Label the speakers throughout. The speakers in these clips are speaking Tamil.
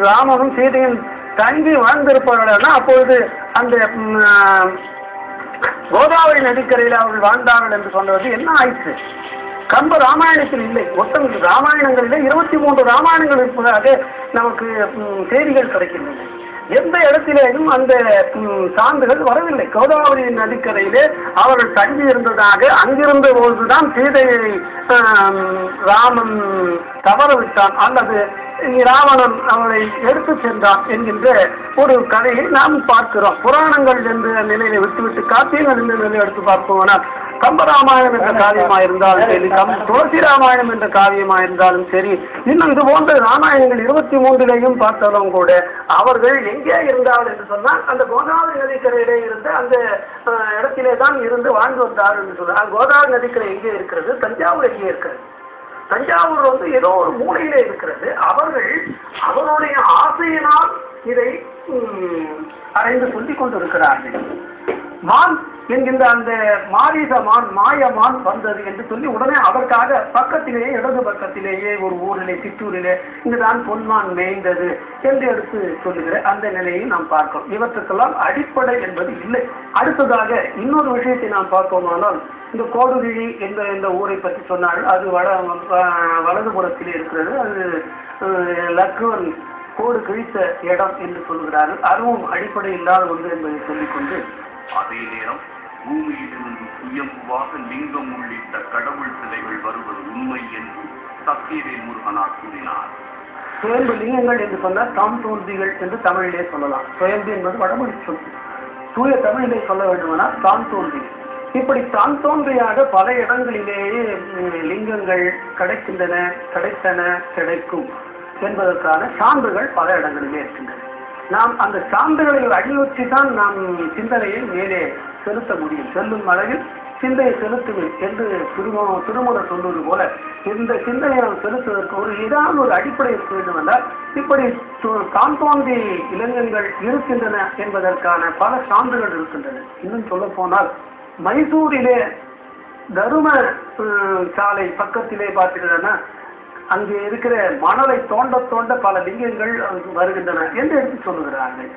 Speaker 1: ராமனும் சீதையும் தங்கி வாழ்ந்திருப்பார்கள்னா அப்பொழுது அந்த கோதாவரி நதிக்கரையில் அவர்கள் வாழ்ந்தார்கள் என்று சொன்னது என்ன ஆயிற்று? கம்ப ராமாயணத்தில் இல்லை. மொத்தம் ராமாயணங்களிலே 23 ராமாயணங்கள் இருப்பதாக நமக்கு செய்திகள் கிடைக்கின்றன. எந்த இடத்திலேயும் அந்த சான்றுகள் வரவில்லை. கோதாவரி நதிக்கரையிலே அவர்கள் தங்கி இருந்ததாக, அங்கிருந்த போதுதான் சீதையை ராமன் தவற விட்டான் அல்லது ராவணன் அவளை எடுத்து சென்றான் என்கின்ற ஒரு கதையை நாம் பார்க்கிறோம். புராணங்கள் என்ற நிலையை விட்டுவிட்டு காப்பியங்கள் என்ற நிலையை எடுத்து பார்ப்போம்னால் கம்பராமாயணம் என்ற காவியமாக இருந்தாலும் சரி, துளசி ராமாயணம் என்ற காவியமாக இருந்தாலும் சரி, இன்னும் இது போன்ற ராமாயணங்கள் 23 பார்த்தாலும் கூட அவர்கள் எங்கே இருந்தார்கள் என்று சொன்னால் அந்த கோதாவரி நதிக்கரையிலே இருந்த அந்த இடத்திலே தான் இருந்து வாழ்ந்து வந்தார்கள் என்று சொன்னார். கோதாவரி நதிக்கரை எங்கே இருக்கிறது? தஞ்சாவூர் எங்கே இருக்கிறது? தஞ்சாவூர் ஏதோ ஒரு மூலையிலே இருக்கிறது. அவர்கள் அவருடைய ஆசையினால் இதை அறைந்து சொல்லிக் கொண்டிருக்கிறார்கள். மான் என்கின்ற அந்த மாரீசமான் மாயமான் வந்தது என்று சொல்லி உடனே அதற்காக பக்கத்திலேயே இடது பக்கத்திலேயே ஒரு ஊரிலே சிற்றூரிலே இங்குதான் பொன்மான் மேய்ந்தது என்று எடுத்து சொல்லுகிற அந்த நிலையை நாம் பார்க்கிறோம். இவற்றுக்கெல்லாம் அடிப்படை என்பது இல்லை. அடுத்ததாக இன்னொரு விஷயத்தை நாம் பார்ப்போமானால் இந்த கோடுகிழி என்ற இந்த ஊரை பற்றி சொன்னார்கள். அது வலதுபுறத்திலே இருக்கிறது. அது லக்குவன் கோடு கிழித்த இடம் என்று சொல்கிறார்கள். அதுவும் அடிப்படை இல்லாத ஒன்று என்பதை சொல்லிக்கொண்டு
Speaker 2: அதே நேரம் பூமியிலிருந்து சுயம்புவாக லிங்கம் உள்ளிட்ட கடவுள் சிலைகள் வருவது உண்மை என்று சத்தியவேல் முருகனார் கூறினார்.
Speaker 1: சுயம்பு லிங்கங்கள் என்று சொன்னால் தாம் தோன்றிகள் என்று தமிழிலே சொல்லலாம். சுயம்பு என்பது வடமொழி சொல். தூய தமிழிலே சொல்ல வேண்டுமானால் தான் தோன்றி. இப்படி தான் தோன்றியாக பல இடங்களிலேயே லிங்கங்கள் கிடைக்கின்றன, கிடைத்தன, கிடைக்கும் என்பதற்கான சான்றுகள் பல இடங்களிலே இருக்கின்றன. நாம் அந்த சான்றுகளை அடியொற்றி தான் நாம் சிந்தனையை மேலே செலுத்த முடியும். செல்லும் அளவில் சிந்தையை செலுத்துவேன் என்று திருமூலர் சொல்வது போல இந்த சிந்தனையை நாம் செலுத்துவதற்கு ஏதாவது ஒரு அடிப்படை இருக்க வேண்டும் என்றால் இப்படி தான் தோன்றி இலங்கங்கள் இருக்கின்றன என்பதற்கான பல சான்றுகள் இருக்கின்றன. இன்னும் சொல்ல போனால் மைசூரிலே தரும சாலை பக்கத்திலே பார்த்தீங்கன்னா அங்கே இருக்கிற மணலை தோண்ட தோண்ட பல லிங்கங்கள் வருகின்றன என்று எடுத்து சொல்லுகிறார்கள்.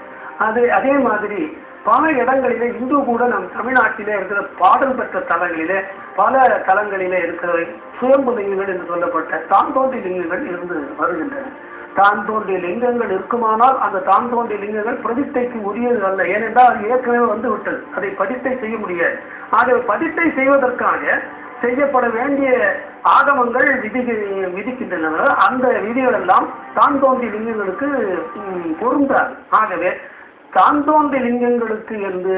Speaker 1: அதே மாதிரி பல இடங்களிலே இந்து கூட நம் தமிழ்நாட்டிலே இருக்கிற பாடல் பெற்ற தலங்களிலே பல தலங்களிலே இருக்கிற சுயம்பு லிங்கங்கள் என்று சொல்லப்பட்ட தான் தோன்றி லிங்கங்கள் இருந்து வருகின்றன. தான் தோன்றிய லிங்கங்கள் இருக்குமானால் அந்த தான் தோன்றிய லிங்கங்கள் பிரதிஷ்டைக்கு உரியது அல்ல. ஏனென்றால் அது ஏற்கனவே வந்து விட்டது. அதை பதிஷ்டை செய்ய முடியாது. ஆகவே பதிஷ்டை செய்வதற்காக செய்யப்பட வேண்டிய ஆகமங்கள் விதிக்கின்றன. அந்த விதிகள் எல்லாம் தான் தோன்றி லிங்கங்களுக்கு பொருந்தாது. ஆகவே தான் தோன்றி லிங்கங்களுக்கு என்று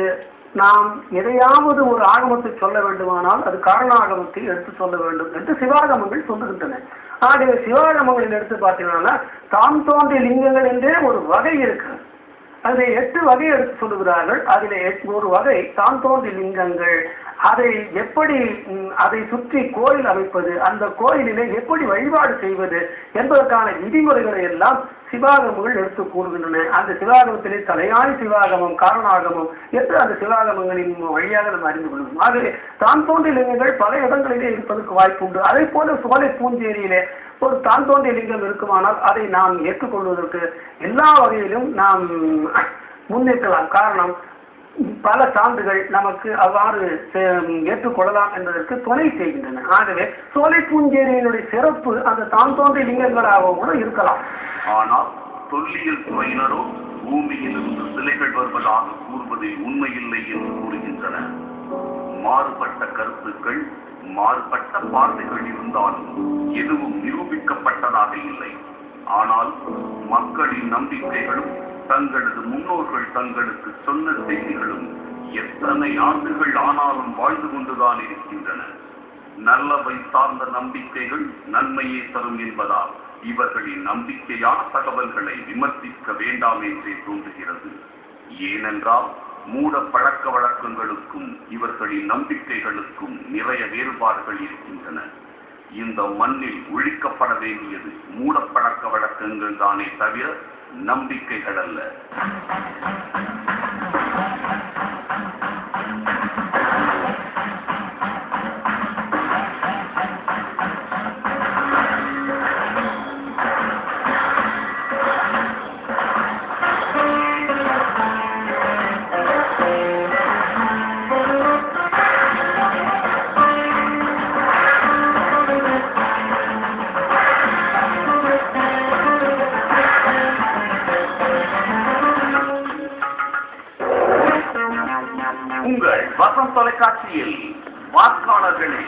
Speaker 1: நாம் எதையாவது ஒரு ஆகமத்தை சொல்ல வேண்டுமானால் அது காரண ஆகமத்தை எடுத்து சொல்ல வேண்டும் என்று சிவாகமங்கள் சொல்லுகின்றன. ஆகவே சிவாகமங்களில் எடுத்து பார்த்தீங்கன்னா தான் தோன்றி லிங்கங்கள் என்றே ஒரு வகை இருக்கு. அதில் 8 வகை எடுத்து சொல்லுகிறார்கள். அதில் ஒரு வகை தான் தோன்றி லிங்கங்கள். அதை எப்படி அதை சுற்றி கோயில் அமைப்பது, அந்த கோயிலிலே எப்படி வழிபாடு செய்வது என்பதற்கான விதிமுறைகளை எல்லாம் சிவாகமங்கள் எடுத்து கூறுகின்றன. அந்த சிவாகமத்திலே தலையாய சிவாகமம், காரணாகமம் என்று அந்த சிவாகமங்களின் வழியாக நம்ம அறிந்து கொள்வோம். ஆகவே தான் தோன்றிய லிங்கங்கள் பல இடங்களிலே இருப்பதற்கு வாய்ப்பு உண்டு. அதே போல சோலை பூஞ்சேரியிலே ஒரு தான் தோன்றிய லிங்கம் இருக்குமானால் அதை நாம் ஏற்றுக்கொள்வதற்கு எல்லா வகையிலும் நாம் முன்னேற்றலாம். காரணம் பல சான்றுகள் நமக்கு அவ்வாறு ஏற்றுக்கொள்ளலாம் என்பதற்கு துணை செய்கின்றன. ஆகவே சோலை பூஞ்சேரியினுடைய சிறப்பு அந்த தான் தோன்றிய லிங்கங்களாக கூட இருக்கலாம்.
Speaker 2: ஆனால் தொல்லியல் துறையினரோ பூமியிலிருந்து சிலைகள் வருவதாக கூறுவதில் உண்மையில்லை என்று கூறுகின்றன. மாறுபட்ட கருத்துக்கள், மாறுபட்ட பார்வைகள் இருந்தாலும் எதுவும் நிரூபிக்கப்பட்டதாக இல்லை. ஆனால் மக்களின் நம்பிக்கைகளும் தங்களது முன்னோர்கள் தங்களுக்கு சொன்ன செய்திகளும் எத்தனை ஆண்டுகள் ஆனாலும் வாழ்ந்து கொண்டுதான் இருக்கின்றன. நல்லவை சார்ந்த நம்பிக்கைகள் நன்மையே தரும் என்பதால் இவர்களின் நம்பிக்கையான தகவல்களை விமர்சிக்க வேண்டாம் என்றே தோன்றுகிறது. ஏனென்றால் மூட பழக்க வழக்கங்களுக்கும் இவர்களின் நம்பிக்கைகளுக்கும் நிறைய வேறுபாடுகள் இருக்கின்றன. இந்த மண்ணில் ஒழிக்கப்பட வேண்டியது மூடப்பழக்க வழக்கங்கள் தானே தவிர நம்பிக்கைகள் அல்ல. உங்கள் வசந்த் தொலைக்காட்சியில் வாக்காளர்களே